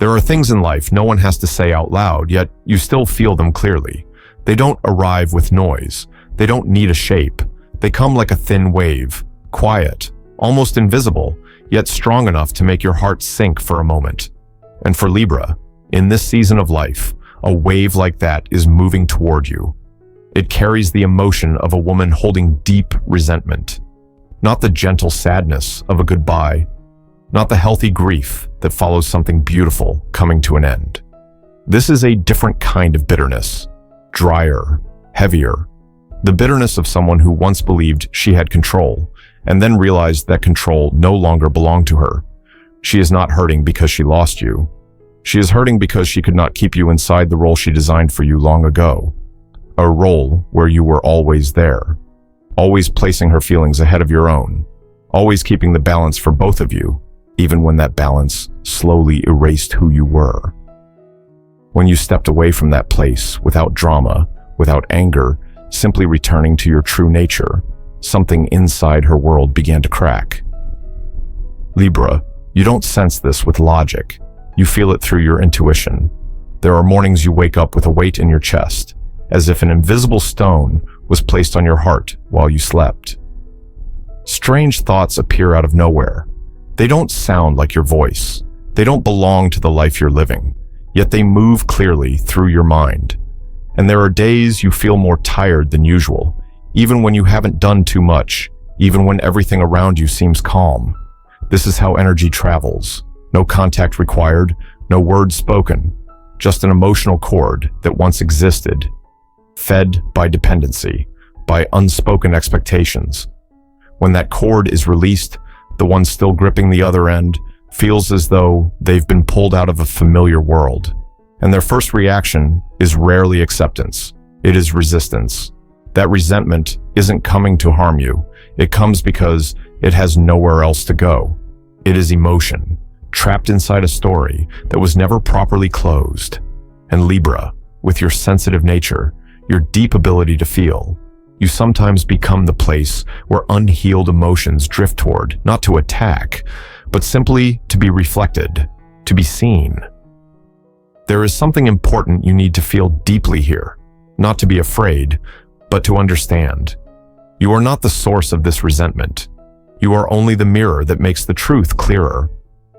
There are things in life no one has to say out loud, yet you still feel them clearly. They don't arrive with noise. They don't need a shape. They come like a thin wave, quiet, almost invisible, yet strong enough to make your heart sink for a moment. And for Libra, in this season of life, a wave like that is moving toward you. It carries the emotion of a woman holding deep resentment, not the gentle sadness of a goodbye, not the healthy grief that follows something beautiful coming to an end. This is a different kind of bitterness, drier, heavier, the bitterness of someone who once believed she had control and then realized that control no longer belonged to her. She is not hurting because she lost you. She is hurting because she could not keep you inside the role she designed for you long ago. A role where you were always there, always placing her feelings ahead of your own, always keeping the balance for both of you, even when that balance slowly erased who you were. When you stepped away from that place without drama, without anger, simply returning to your true nature, something inside her world began to crack. Libra, you don't sense this with logic. You feel it through your intuition. There are mornings you wake up with a weight in your chest, as if an invisible stone was placed on your heart while you slept. Strange thoughts appear out of nowhere. They don't sound like your voice. They don't belong to the life you're living, yet they move clearly through your mind. And there are days you feel more tired than usual, even when you haven't done too much, even when everything around you seems calm. This is how energy travels. No contact required, no words spoken, just an emotional cord that once existed, fed by dependency, by unspoken expectations. When that cord is released, the one still gripping the other end feels as though they've been pulled out of a familiar world. And their first reaction is rarely acceptance. It is resistance. That resentment isn't coming to harm you. It comes because it has nowhere else to go. It is emotion, trapped inside a story that was never properly closed. And Libra, with your sensitive nature, your deep ability to feel, you sometimes become the place where unhealed emotions drift toward, not to attack, but simply to be reflected, to be seen. There is something important you need to feel deeply here, not to be afraid, but to understand. You are not the source of this resentment. You are only the mirror that makes the truth clearer.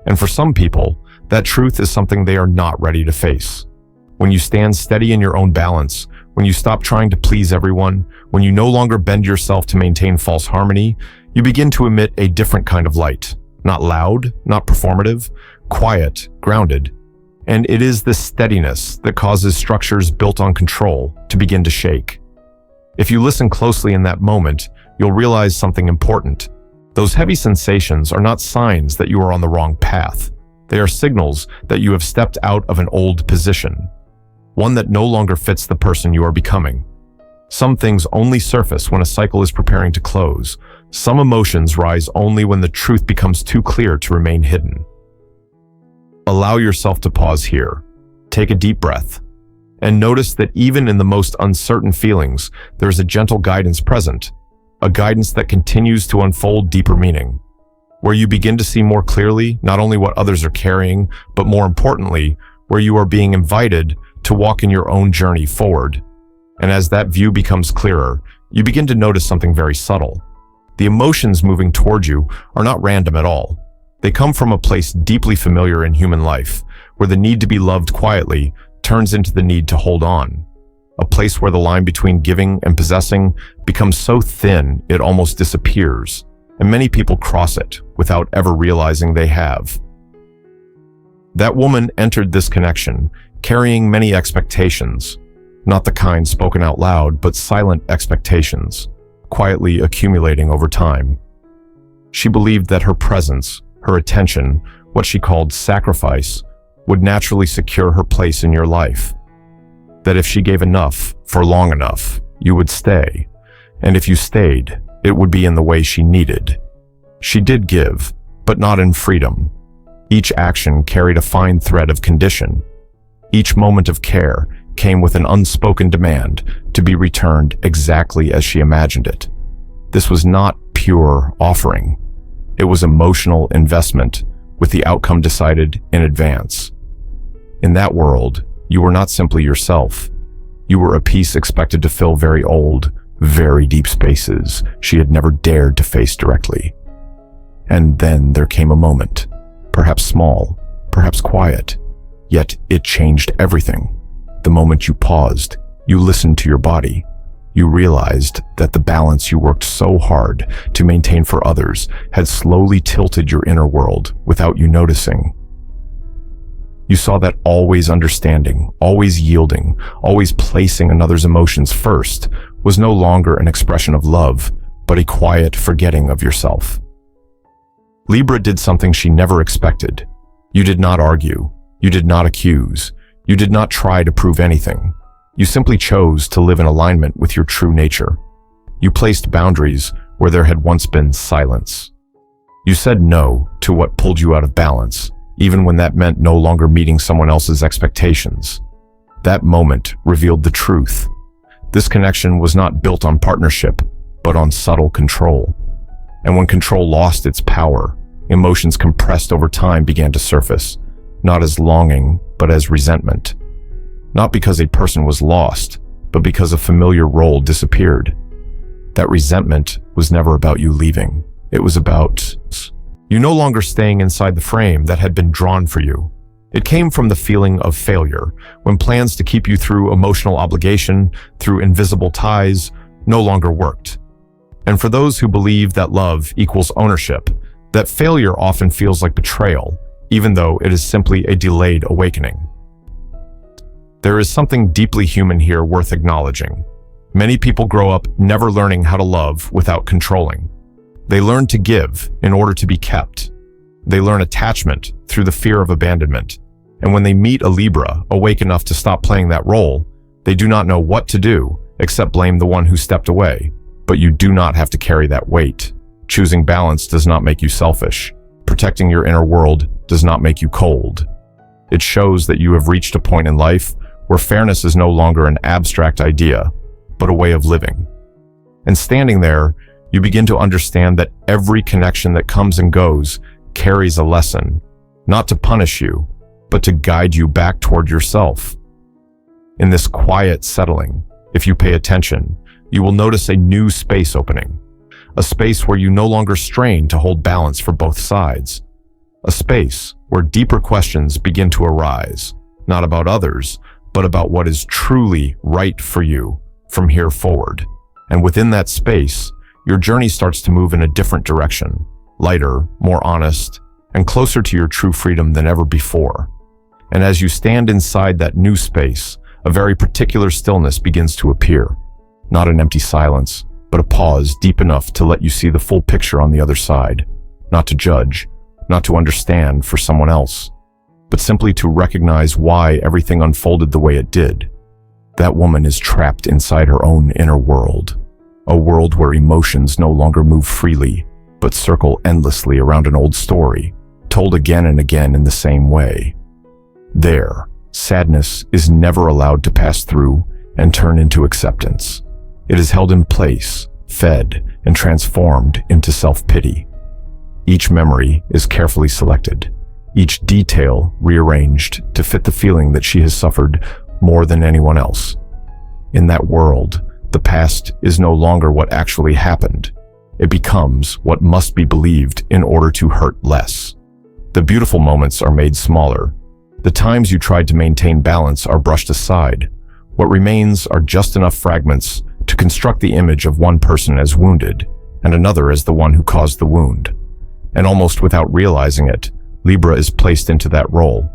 And for some people, that truth is something they are not ready to face. When you stand steady in your own balance, when you stop trying to please everyone, when you no longer bend yourself to maintain false harmony, you begin to emit a different kind of light. Not loud, not performative, quiet, grounded. And it is this steadiness that causes structures built on control to begin to shake. If you listen closely in that moment, you'll realize something important. Those heavy sensations are not signs that you are on the wrong path. They are signals that you have stepped out of an old position, one that no longer fits the person you are becoming. Some things only surface when a cycle is preparing to close. Some emotions rise only when the truth becomes too clear to remain hidden. Allow yourself to pause here. Take a deep breath. And notice that even in the most uncertain feelings, there is a gentle guidance present, a guidance that continues to unfold deeper meaning, where you begin to see more clearly not only what others are carrying, but more importantly, where you are being invited to walk in your own journey forward. And as that view becomes clearer, you begin to notice something very subtle. The emotions moving toward you are not random at all. They come from a place deeply familiar in human life, where the need to be loved quietly turns into the need to hold on. A place where the line between giving and possessing becomes so thin it almost disappears, and many people cross it without ever realizing they have. That woman entered this connection carrying many expectations, not the kind spoken out loud, but silent expectations, quietly accumulating over time. She believed that her presence, her attention, what she called sacrifice, would naturally secure her place in your life. That if she gave enough for long enough, you would stay. And if you stayed, it would be in the way she needed. She did give, but not in freedom. Each action carried a fine thread of condition. Each moment of care came with an unspoken demand to be returned exactly as she imagined it. This was not pure offering. It was emotional investment with the outcome decided in advance. In that world, you were not simply yourself. You were a piece expected to fill very old, very deep spaces she had never dared to face directly. And then there came a moment, perhaps small, perhaps quiet, yet it changed everything. The moment you paused, you listened to your body. You realized that the balance you worked so hard to maintain for others had slowly tilted your inner world without you noticing. You saw that always understanding, always yielding, always placing another's emotions first was no longer an expression of love, but a quiet forgetting of yourself. Libra did something she never expected. You did not argue. You did not accuse. You did not try to prove anything. You simply chose to live in alignment with your true nature. You placed boundaries where there had once been silence. You said no to what pulled you out of balance, even when that meant no longer meeting someone else's expectations. That moment revealed the truth. This connection was not built on partnership, but on subtle control. And when control lost its power, emotions compressed over time began to surface, not as longing, but as resentment. Not because a person was lost, but because a familiar role disappeared. That resentment was never about you leaving. It was about you no longer staying inside the frame that had been drawn for you. It came from the feeling of failure, when plans to keep you through emotional obligation, through invisible ties, no longer worked. And for those who believe that love equals ownership, that failure often feels like betrayal, even though it is simply a delayed awakening. There is something deeply human here worth acknowledging. Many people grow up never learning how to love without controlling. They learn to give in order to be kept. They learn attachment through the fear of abandonment. And when they meet a Libra awake enough to stop playing that role, they do not know what to do except blame the one who stepped away. But you do not have to carry that weight. Choosing balance does not make you selfish. Protecting your inner world does not make you cold. It shows that you have reached a point in life where fairness is no longer an abstract idea, but a way of living. And standing there, you begin to understand that every connection that comes and goes carries a lesson, not to punish you, but to guide you back toward yourself. In this quiet settling, if you pay attention, you will notice a new space opening, a space where you no longer strain to hold balance for both sides, a space where deeper questions begin to arise, not about others, but about what is truly right for you from here forward. And within that space, your journey starts to move in a different direction, lighter, more honest, and closer to your true freedom than ever before. And as you stand inside that new space, a very particular stillness begins to appear. Not an empty silence, but a pause deep enough to let you see the full picture on the other side. Not to judge, not to understand for someone else, but simply to recognize why everything unfolded the way it did. That woman is trapped inside her own inner world, a world where emotions no longer move freely, but circle endlessly around an old story, told again and again in the same way. There, sadness is never allowed to pass through and turn into acceptance. It is held in place, fed, and transformed into self-pity. Each memory is carefully selected, each detail rearranged to fit the feeling that she has suffered more than anyone else. In that world, the past is no longer what actually happened. It becomes what must be believed in order to hurt less. The beautiful moments are made smaller. The times you tried to maintain balance are brushed aside. What remains are just enough fragments to construct the image of one person as wounded and another as the one who caused the wound. And almost without realizing it, Libra is placed into that role.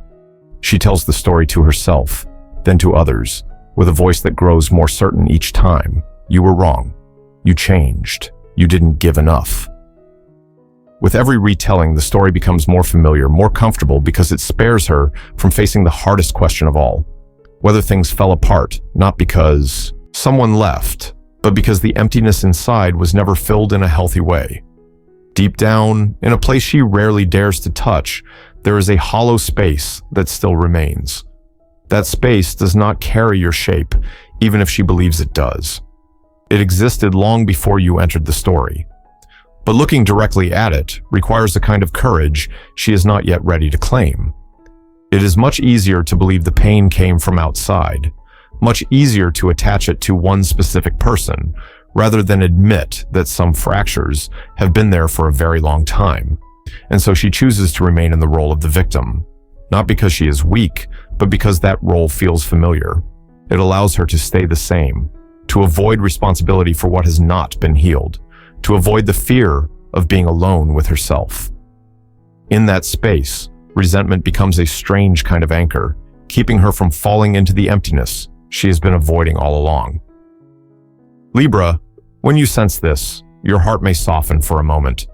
She tells the story to herself, then to others, with a voice that grows more certain each time. You were wrong. You changed. You didn't give enough. With every retelling, the story becomes more familiar, more comfortable, because it spares her from facing the hardest question of all. Whether things fell apart, not because someone left, but because the emptiness inside was never filled in a healthy way. Deep down, in a place she rarely dares to touch, there is a hollow space that still remains. That space does not carry your shape, even if she believes it does. It existed long before you entered the story. But looking directly at it requires a kind of courage she is not yet ready to claim. It is much easier to believe the pain came from outside, much easier to attach it to one specific person, rather than admit that some fractures have been there for a very long time. And so she chooses to remain in the role of the victim, not because she is weak, but because that role feels familiar. It allows her to stay the same, to avoid responsibility for what has not been healed, to avoid the fear of being alone with herself. In that space, resentment becomes a strange kind of anchor, keeping her from falling into the emptiness she has been avoiding all along. Libra, when you sense this, your heart may soften for a moment,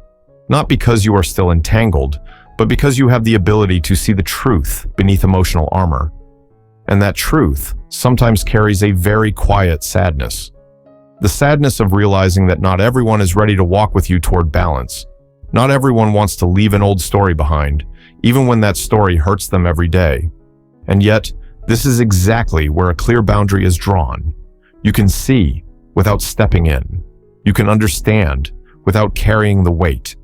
not because you are still entangled, but because you have the ability to see the truth beneath emotional armor. And that truth sometimes carries a very quiet sadness. The sadness of realizing that not everyone is ready to walk with you toward balance. Not everyone wants to leave an old story behind, even when that story hurts them every day. And yet, this is exactly where a clear boundary is drawn. You can see without stepping in. You can understand without carrying the weight.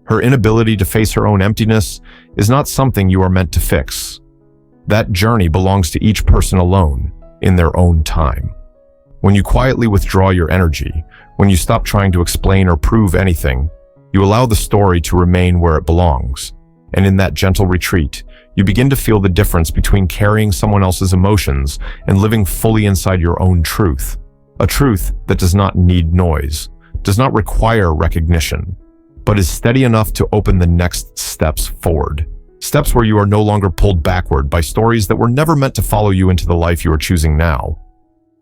Her inability to face her own emptiness is not something you are meant to fix. That journey belongs to each person alone, in their own time. When you quietly withdraw your energy, when you stop trying to explain or prove anything, you allow the story to remain where it belongs. And in that gentle retreat, you begin to feel the difference between carrying someone else's emotions and living fully inside your own truth. A truth that does not need noise, does not require recognition, but is steady enough to open the next steps forward. Steps where you are no longer pulled backward by stories that were never meant to follow you into the life you are choosing now.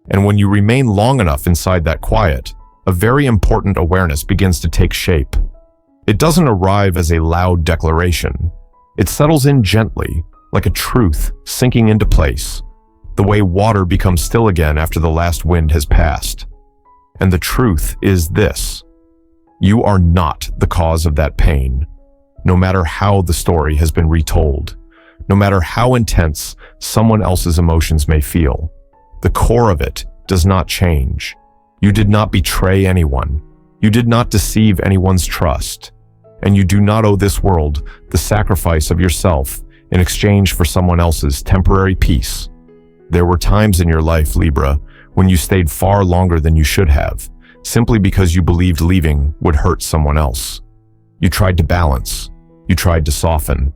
And when you remain long enough inside that quiet, a very important awareness begins to take shape. It doesn't arrive as a loud declaration. It settles in gently, like a truth sinking into place, the way water becomes still again after the last wind has passed. And the truth is this: you are not the cause of that pain, no matter how the story has been retold, no matter how intense someone else's emotions may feel. The core of it does not change. You did not betray anyone. You did not deceive anyone's trust. And you do not owe this world the sacrifice of yourself in exchange for someone else's temporary peace. There were times in your life, Libra, when you stayed far longer than you should have, simply because you believed leaving would hurt someone else. You tried to balance. You tried to soften.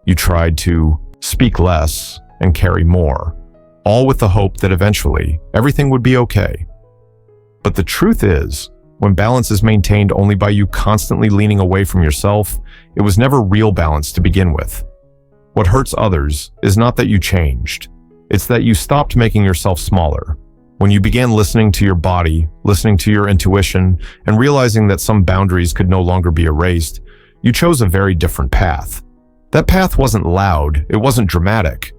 You tried to speak less and carry more, all with the hope that eventually everything would be okay. But the truth is, when balance is maintained only by you constantly leaning away from yourself, it was never real balance to begin with. What hurts others is not that you changed. It's that you stopped making yourself smaller. When you began listening to your body, listening to your intuition, and realizing that some boundaries could no longer be erased, you chose a very different path. That path wasn't loud, it wasn't dramatic,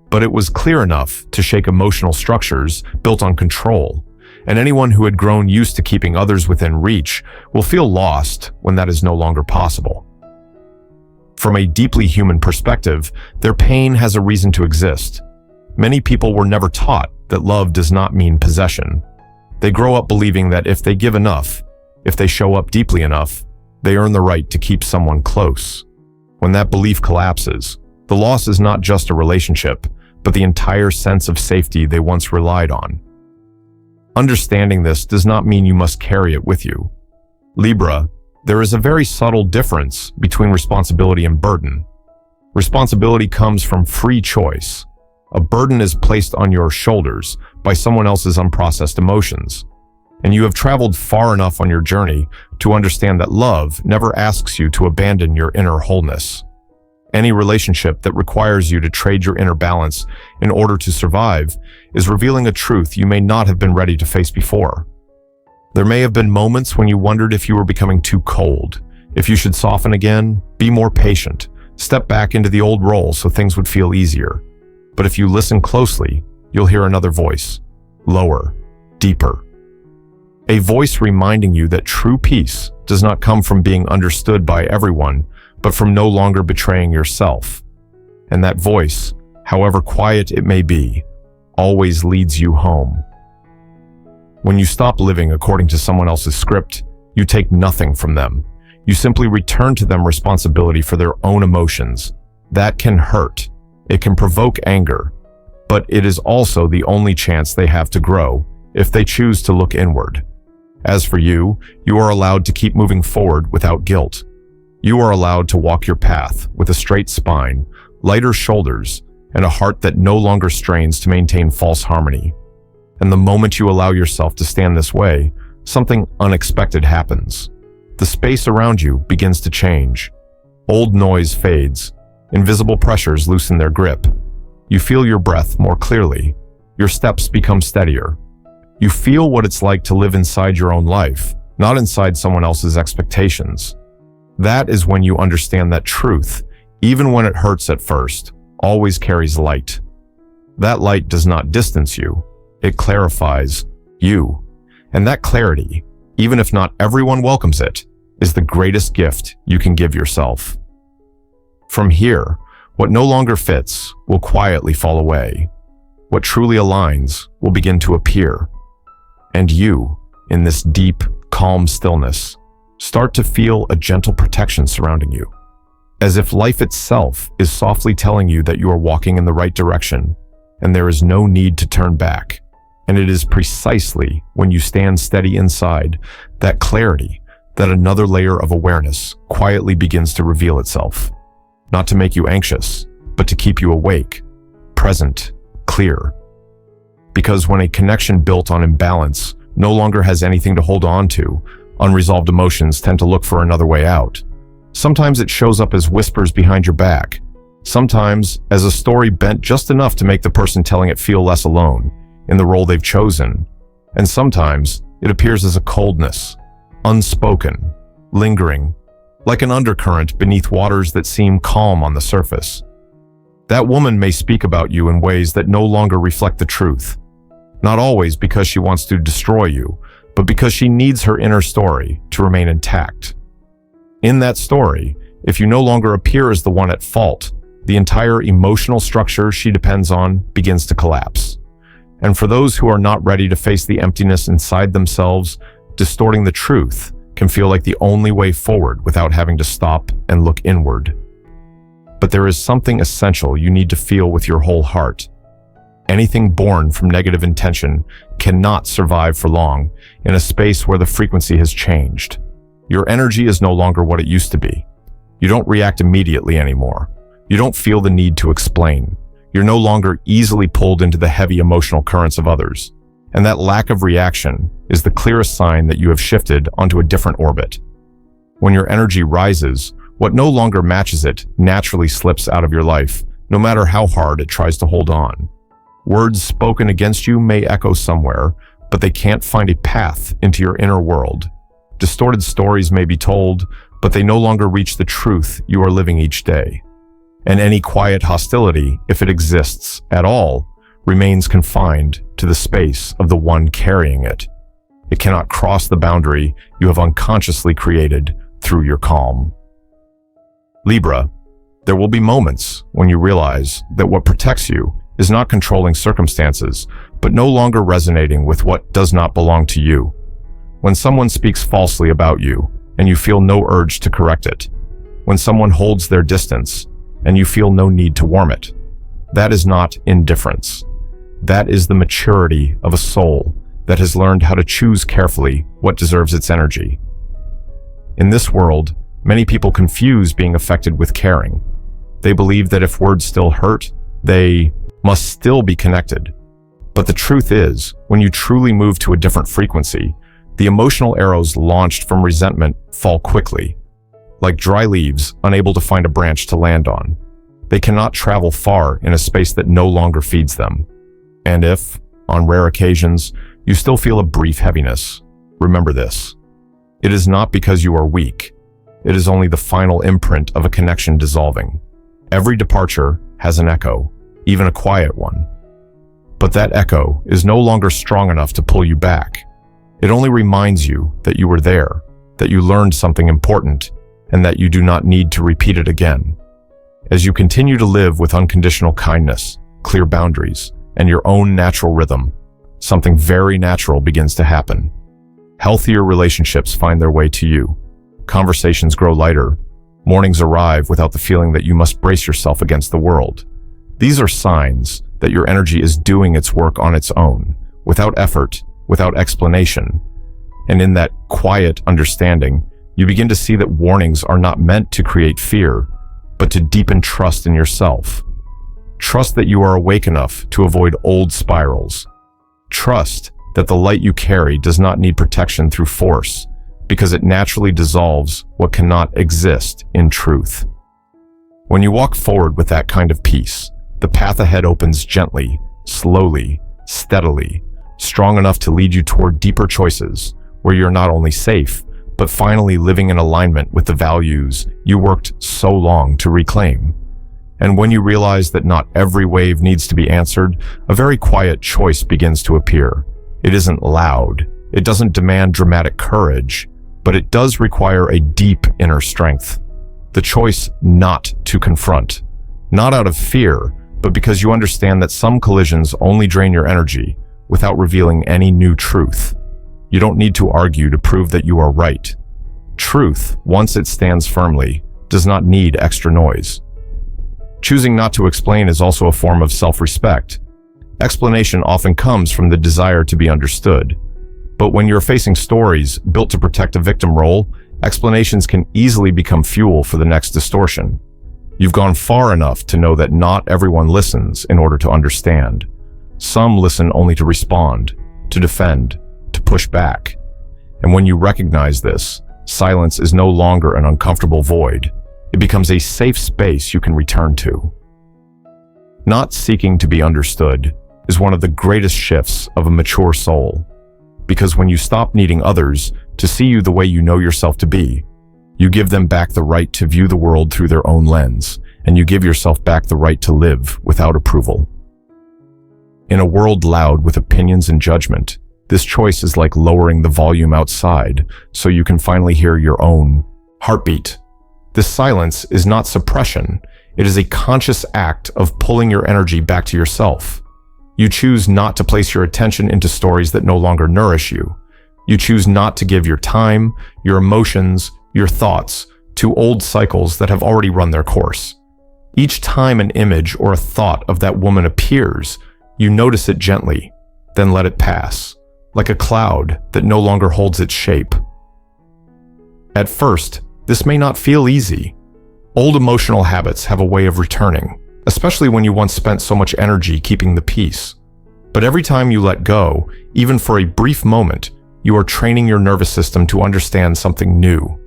but it was clear enough to shake emotional structures built on control. And anyone who had grown used to keeping others within reach will feel lost when that is no longer possible. From a deeply human perspective, their pain has a reason to exist. Many people were never taught that love does not mean possession. They grow up believing that if they give enough, if they show up deeply enough, they earn the right to keep someone close. When that belief collapses, the loss is not just a relationship, but the entire sense of safety they once relied on. Understanding this does not mean you must carry it with you. Libra, there is a very subtle difference between responsibility and burden. Responsibility comes from free choice. A burden is placed on your shoulders by someone else's unprocessed emotions. And you have traveled far enough on your journey to understand that love never asks you to abandon your inner wholeness. Any relationship that requires you to trade your inner balance in order to survive is revealing a truth you may not have been ready to face before. There may have been moments when you wondered if you were becoming too cold, if you should soften again, be more patient, step back into the old role so things would feel easier. But if you listen closely, you'll hear another voice, lower, deeper. A voice reminding you that true peace does not come from being understood by everyone, but from no longer betraying yourself. And that voice, however quiet it may be, always leads you home. When you stop living according to someone else's script, you take nothing from them. You simply return to them responsibility for their own emotions. That can hurt, It can provoke anger, but it is also the only chance they have to grow if they choose to look inward. As for you, you are allowed to keep moving forward without guilt. You are allowed to walk your path with a straight spine, lighter shoulders, and a heart that no longer strains to maintain false harmony. And the moment you allow yourself to stand this way, something unexpected happens. The space around you begins to change. Old noise fades. Invisible pressures loosen their grip. You feel your breath more clearly. Your steps become steadier. You feel what it's like to live inside your own life, not inside someone else's expectations. That is when you understand that truth, even when it hurts at first, always carries light. That light does not distance you. It clarifies you. And that clarity, even if not everyone welcomes it, is the greatest gift you can give yourself. From here, what no longer fits will quietly fall away. What truly aligns will begin to appear. And you, in this deep, calm stillness, start to feel a gentle protection surrounding you, as if life itself is softly telling you that you are walking in the right direction, and there is no need to turn back. And it is precisely when you stand steady inside that clarity that another layer of awareness quietly begins to reveal itself, not to make you anxious, but to keep you awake, present, clear. Because when a connection built on imbalance no longer has anything to hold on to, unresolved emotions tend to look for another way out. Sometimes it shows up as whispers behind your back. Sometimes as a story bent just enough to make the person telling it feel less alone in the role they've chosen. And sometimes it appears as a coldness, unspoken, lingering, like an undercurrent beneath waters that seem calm on the surface. That woman may speak about you in ways that no longer reflect the truth. Not always because she wants to destroy you, but because she needs her inner story to remain intact. In that story, if you no longer appear as the one at fault, the entire emotional structure she depends on begins to collapse. And for those who are not ready to face the emptiness inside themselves, distorting the truth can feel like the only way forward without having to stop and look inward. But there is something essential you need to feel with your whole heart. Anything born from negative intention cannot survive for long in a space where the frequency has changed. Your energy is no longer what it used to be. You don't react immediately anymore. You don't feel the need to explain. You're no longer easily pulled into the heavy emotional currents of others. And that lack of reaction is the clearest sign that you have shifted onto a different orbit. When your energy rises, what no longer matches it naturally slips out of your life, no matter how hard it tries to hold on. Words spoken against you may echo somewhere, but they can't find a path into your inner world. Distorted stories may be told, but they no longer reach the truth you are living each day. And any quiet hostility, if it exists at all, remains confined to the space of the one carrying it. It cannot cross the boundary you have unconsciously created through your calm. Libra, there will be moments when you realize that what protects you is not controlling circumstances, but no longer resonating with what does not belong to you. When someone speaks falsely about you and you feel no urge to correct it. When someone holds their distance and you feel no need to warm it. That is not indifference. That is the maturity of a soul that has learned how to choose carefully what deserves its energy. In this world, many people confuse being affected with caring. They believe that if words still hurt, they must still be connected. But the truth is, when you truly move to a different frequency, the emotional arrows launched from resentment fall quickly. Like dry leaves, unable to find a branch to land on. They cannot travel far in a space that no longer feeds them. And if, on rare occasions, you still feel a brief heaviness, remember this. It is not because you are weak. It is only the final imprint of a connection dissolving. Every departure has an echo, even a quiet one. But that echo is no longer strong enough to pull you back. It only reminds you that you were there, that you learned something important, and that you do not need to repeat it again. As you continue to live with unconditional kindness, clear boundaries, and your own natural rhythm, something very natural begins to happen. Healthier relationships find their way to you. Conversations grow lighter. Mornings arrive without the feeling that you must brace yourself against the world. These are signs that your energy is doing its work on its own, without effort, without explanation. And in that quiet understanding, you begin to see that warnings are not meant to create fear, but to deepen trust in yourself. Trust that you are awake enough to avoid old spirals. Trust that the light you carry does not need protection through force, because it naturally dissolves what cannot exist in truth. When you walk forward with that kind of peace, the path ahead opens gently, slowly, steadily, strong enough to lead you toward deeper choices, where you're not only safe, but finally living in alignment with the values you worked so long to reclaim. And when you realize that not every wave needs to be answered, a very quiet choice begins to appear. It isn't loud, it doesn't demand dramatic courage, but it does require a deep inner strength. The choice not to confront, not out of fear, but because you understand that some collisions only drain your energy without revealing any new truth. You don't need to argue to prove that you are right. Truth, once it stands firmly, does not need extra noise. Choosing not to explain is also a form of self-respect. Explanation often comes from the desire to be understood. But when you're facing stories built to protect a victim role, explanations can easily become fuel for the next distortion. You've gone far enough to know that not everyone listens in order to understand. Some listen only to respond, to defend, to push back. And when you recognize this, silence is no longer an uncomfortable void. It becomes a safe space you can return to. Not seeking to be understood is one of the greatest shifts of a mature soul. Because when you stop needing others to see you the way you know yourself to be, you give them back the right to view the world through their own lens, and you give yourself back the right to live without approval. In a world loud with opinions and judgment, this choice is like lowering the volume outside so you can finally hear your own heartbeat. This silence is not suppression. It is a conscious act of pulling your energy back to yourself. You choose not to place your attention into stories that no longer nourish you. You choose not to give your time, your emotions, your thoughts to old cycles that have already run their course. Each time an image or a thought of that woman appears, you notice it gently, then let it pass, like a cloud that no longer holds its shape. At first, this may not feel easy. Old emotional habits have a way of returning, especially when you once spent so much energy keeping the peace. But every time you let go, even for a brief moment, you are training your nervous system to understand something new.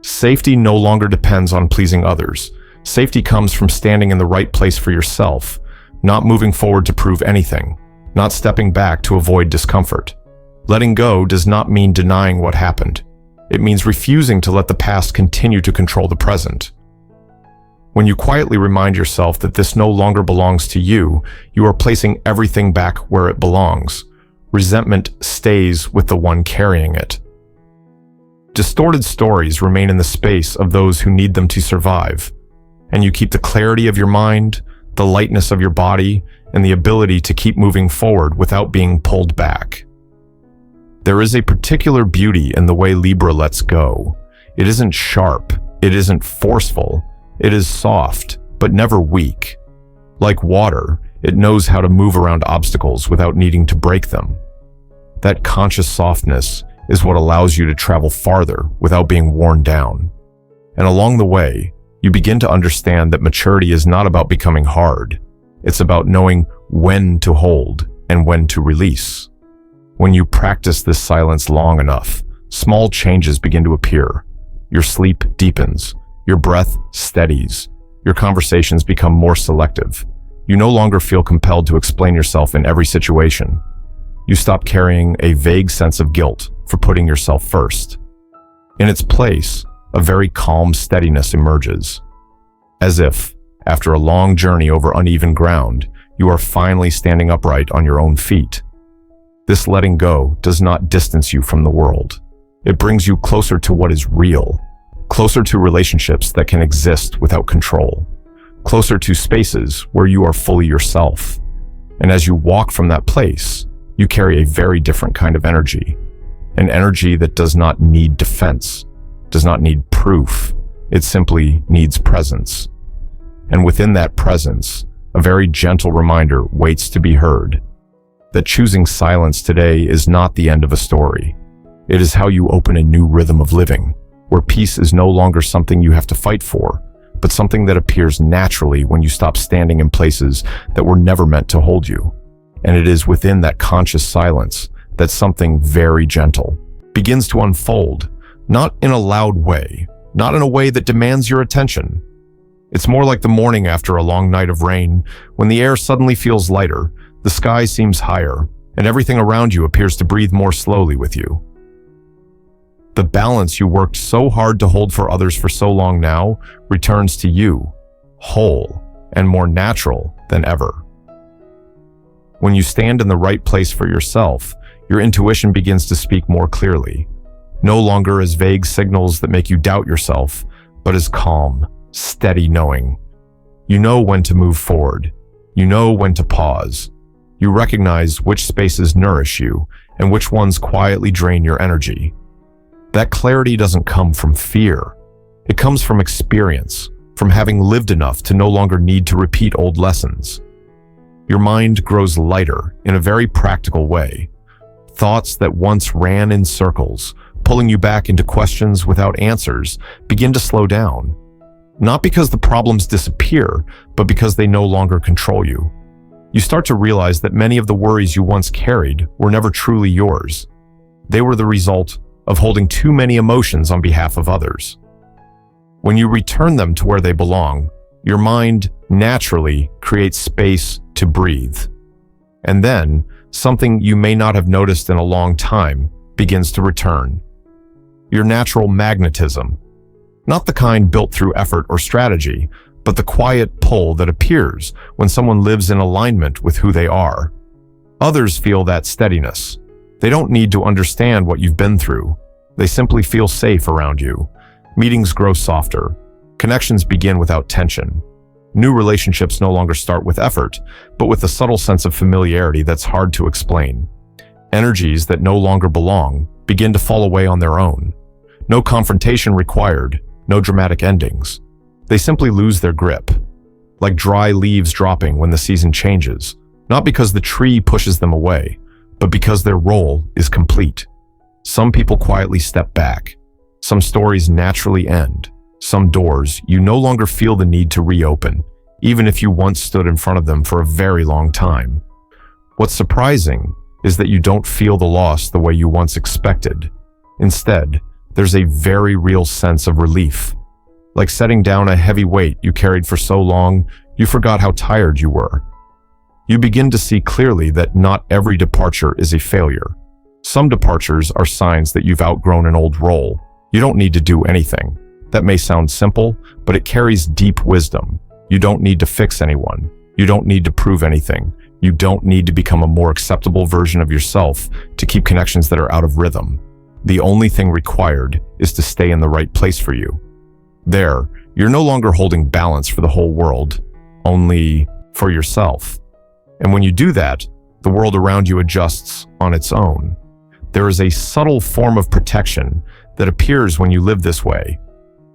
Safety no longer depends on pleasing others. Safety comes from standing in the right place for yourself, not moving forward to prove anything, not stepping back to avoid discomfort. Letting go does not mean denying what happened. It means refusing to let the past continue to control the present. When you quietly remind yourself that this no longer belongs to you, you are placing everything back where it belongs. Resentment stays with the one carrying it. Distorted stories remain in the space of those who need them to survive, and you keep the clarity of your mind, the lightness of your body, and the ability to keep moving forward without being pulled back. There is a particular beauty in the way Libra lets go. It isn't sharp, it isn't forceful, it is soft, but never weak. Like water, it knows how to move around obstacles without needing to break them. That conscious softness is what allows you to travel farther without being worn down. And along the way, you begin to understand that maturity is not about becoming hard. It's about knowing when to hold and when to release. When you practice this silence long enough, small changes begin to appear. Your sleep deepens, your breath steadies, your conversations become more selective. You no longer feel compelled to explain yourself in every situation. You stop carrying a vague sense of guilt for putting yourself first. In its place, a very calm steadiness emerges. As if, after a long journey over uneven ground, you are finally standing upright on your own feet. This letting go does not distance you from the world. It brings you closer to what is real, closer to relationships that can exist without control, closer to spaces where you are fully yourself. And as you walk from that place, you carry a very different kind of energy, an energy that does not need defense, does not need proof. It simply needs presence. And within that presence, a very gentle reminder waits to be heard. That choosing silence today is not the end of a story. It is how you open a new rhythm of living, where peace is no longer something you have to fight for, but something that appears naturally when you stop standing in places that were never meant to hold you. And it is within that conscious silence that something very gentle begins to unfold, not in a loud way, not in a way that demands your attention. It's more like the morning after a long night of rain, when the air suddenly feels lighter, the sky seems higher, and everything around you appears to breathe more slowly with you. The balance you worked so hard to hold for others for so long now returns to you, whole and more natural than ever. When you stand in the right place for yourself, your intuition begins to speak more clearly, no longer as vague signals that make you doubt yourself, but as calm, steady knowing. You know when to move forward. You know when to pause. You recognize which spaces nourish you and which ones quietly drain your energy. That clarity doesn't come from fear. It comes from experience, from having lived enough to no longer need to repeat old lessons. Your mind grows lighter in a very practical way. Thoughts that once ran in circles, pulling you back into questions without answers, begin to slow down. Not because the problems disappear, but because they no longer control you. You start to realize that many of the worries you once carried were never truly yours. They were the result of holding too many emotions on behalf of others. When you return them to where they belong, your mind naturally creates space to breathe. And then, something you may not have noticed in a long time begins to return. Your natural magnetism. Not the kind built through effort or strategy, but the quiet pull that appears when someone lives in alignment with who they are. Others feel that steadiness. They don't need to understand what you've been through. They simply feel safe around you. Meetings grow softer. Connections begin without tension. New relationships no longer start with effort, but with a subtle sense of familiarity that's hard to explain. Energies that no longer belong begin to fall away on their own. No confrontation required, no dramatic endings. They simply lose their grip, like dry leaves dropping when the season changes, not because the tree pushes them away, but because their role is complete. Some people quietly step back. Some stories naturally end. Some doors you no longer feel the need to reopen, even if you once stood in front of them for a very long time. What's surprising is that you don't feel the loss the way you once expected. Instead, there's a very real sense of relief. Like setting down a heavy weight you carried for so long, you forgot how tired you were. You begin to see clearly that not every departure is a failure. Some departures are signs that you've outgrown an old role. You don't need to do anything. That may sound simple, but it carries deep wisdom. You don't need to fix anyone. You don't need to prove anything. You don't need to become a more acceptable version of yourself to keep connections that are out of rhythm. The only thing required is to stay in the right place for you. There, you're no longer holding balance for the whole world, only for yourself. And when you do that, the world around you adjusts on its own. There is a subtle form of protection that appears when you live this way.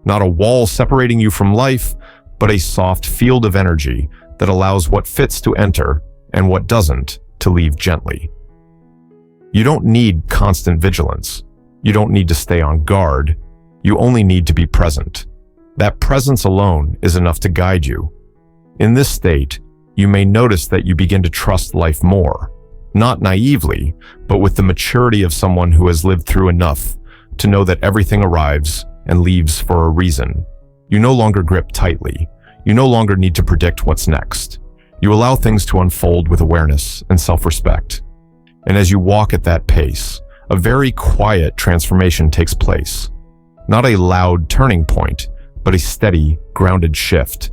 Not a wall separating you from life, but a soft field of energy that allows what fits to enter and what doesn't to leave gently. You don't need constant vigilance. You don't need to stay on guard. You only need to be present. That presence alone is enough to guide you. In this state, you may notice that you begin to trust life more, not naively, but with the maturity of someone who has lived through enough to know that everything arrives and leaves for a reason. You no longer grip tightly. You no longer need to predict what's next. You allow things to unfold with awareness and self-respect. And as you walk at that pace, a very quiet transformation takes place. Not a loud turning point, but a steady, grounded shift.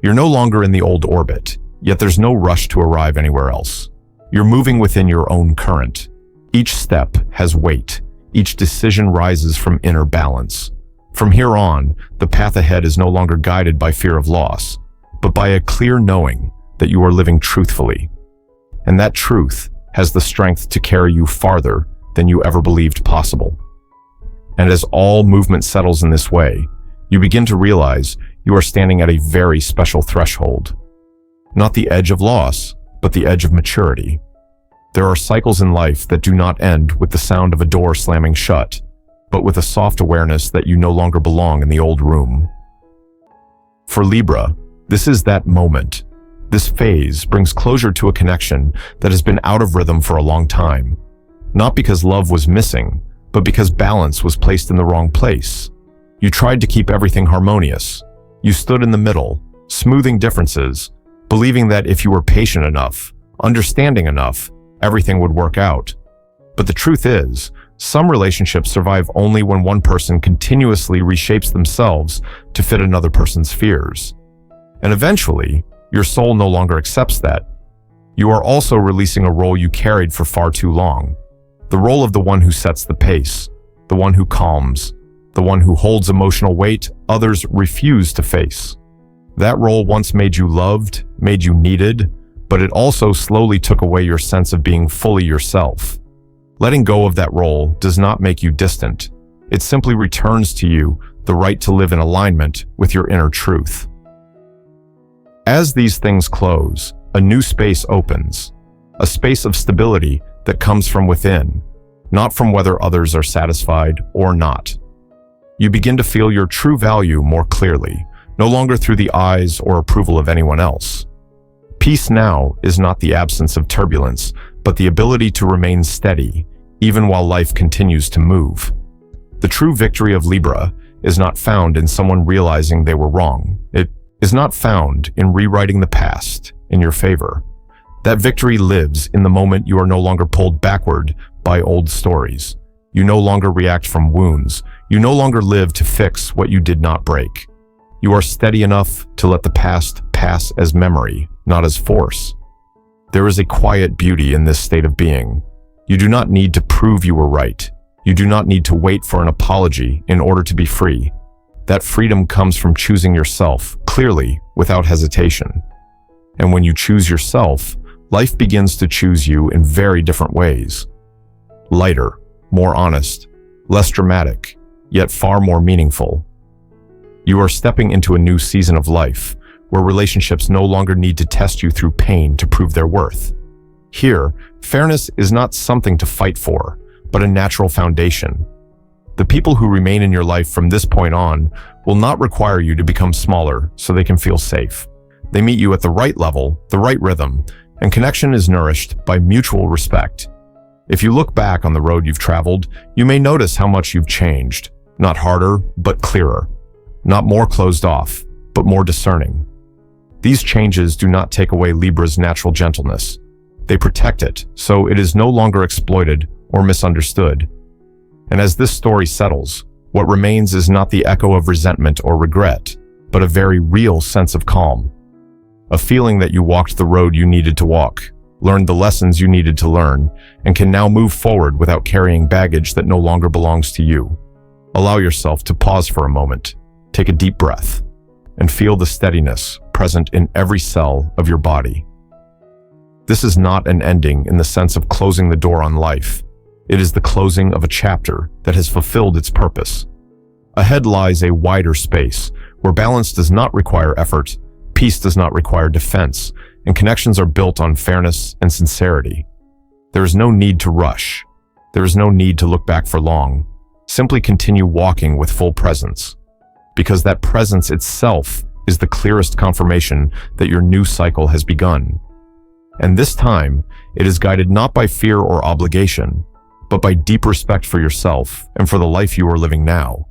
You're no longer in the old orbit, yet there's no rush to arrive anywhere else. You're moving within your own current. Each step has weight. Each decision rises from inner balance. From here on, the path ahead is no longer guided by fear of loss, but by a clear knowing that you are living truthfully. And that truth has the strength to carry you farther than you ever believed possible. And as all movement settles in this way, you begin to realize you are standing at a very special threshold. Not the edge of loss, but the edge of maturity. There are cycles in life that do not end with the sound of a door slamming shut, but with a soft awareness that you no longer belong in the old room. For Libra, this is that moment. This phase brings closure to a connection that has been out of rhythm for a long time. Not because love was missing, but because balance was placed in the wrong place. You tried to keep everything harmonious. You stood in the middle, smoothing differences, believing that if you were patient enough, understanding enough, everything would work out. But the truth is, some relationships survive only when one person continuously reshapes themselves to fit another person's fears. And eventually, your soul no longer accepts that. You are also releasing a role you carried for far too long. The role of the one who sets the pace, the one who calms, the one who holds emotional weight others refuse to face. That role once made you loved, made you needed, but it also slowly took away your sense of being fully yourself. Letting go of that role does not make you distant. It simply returns to you the right to live in alignment with your inner truth. As these things close, a new space opens, a space of stability that comes from within, not from whether others are satisfied or not. You begin to feel your true value more clearly, no longer through the eyes or approval of anyone else. Peace now is not the absence of turbulence, but the ability to remain steady, even while life continues to move. The true victory of Libra is not found in someone realizing they were wrong. It is not found in rewriting the past in your favor. That victory lives in the moment you are no longer pulled backward by old stories. You no longer react from wounds. You no longer live to fix what you did not break. You are steady enough to let the past pass as memory, not as force. There is a quiet beauty in this state of being. You do not need to prove you were right. You do not need to wait for an apology in order to be free. That freedom comes from choosing yourself clearly, without hesitation. And when you choose yourself, life begins to choose you in very different ways. Lighter, more honest, less dramatic, yet far more meaningful. You are stepping into a new season of life, where relationships no longer need to test you through pain to prove their worth. Here, fairness is not something to fight for, but a natural foundation. The people who remain in your life from this point on will not require you to become smaller so they can feel safe. They meet you at the right level, the right rhythm, and connection is nourished by mutual respect. If you look back on the road you've traveled, you may notice how much you've changed. Not harder, but clearer. Not more closed off, but more discerning. These changes do not take away Libra's natural gentleness. They protect it, so it is no longer exploited or misunderstood. And as this story settles, what remains is not the echo of resentment or regret, but a very real sense of calm. A feeling that you walked the road you needed to walk, learned the lessons you needed to learn, and can now move forward without carrying baggage that no longer belongs to you. Allow yourself to pause for a moment, take a deep breath, and feel the steadiness present in every cell of your body. This is not an ending in the sense of closing the door on life. It is the closing of a chapter that has fulfilled its purpose. Ahead lies a wider space where balance does not require effort, peace does not require defense, and connections are built on fairness and sincerity. There is no need to rush. There is no need to look back for long. Simply continue walking with full presence, because that presence itself is the clearest confirmation that your new cycle has begun. And this time, it is guided not by fear or obligation, but by deep respect for yourself and for the life you are living now.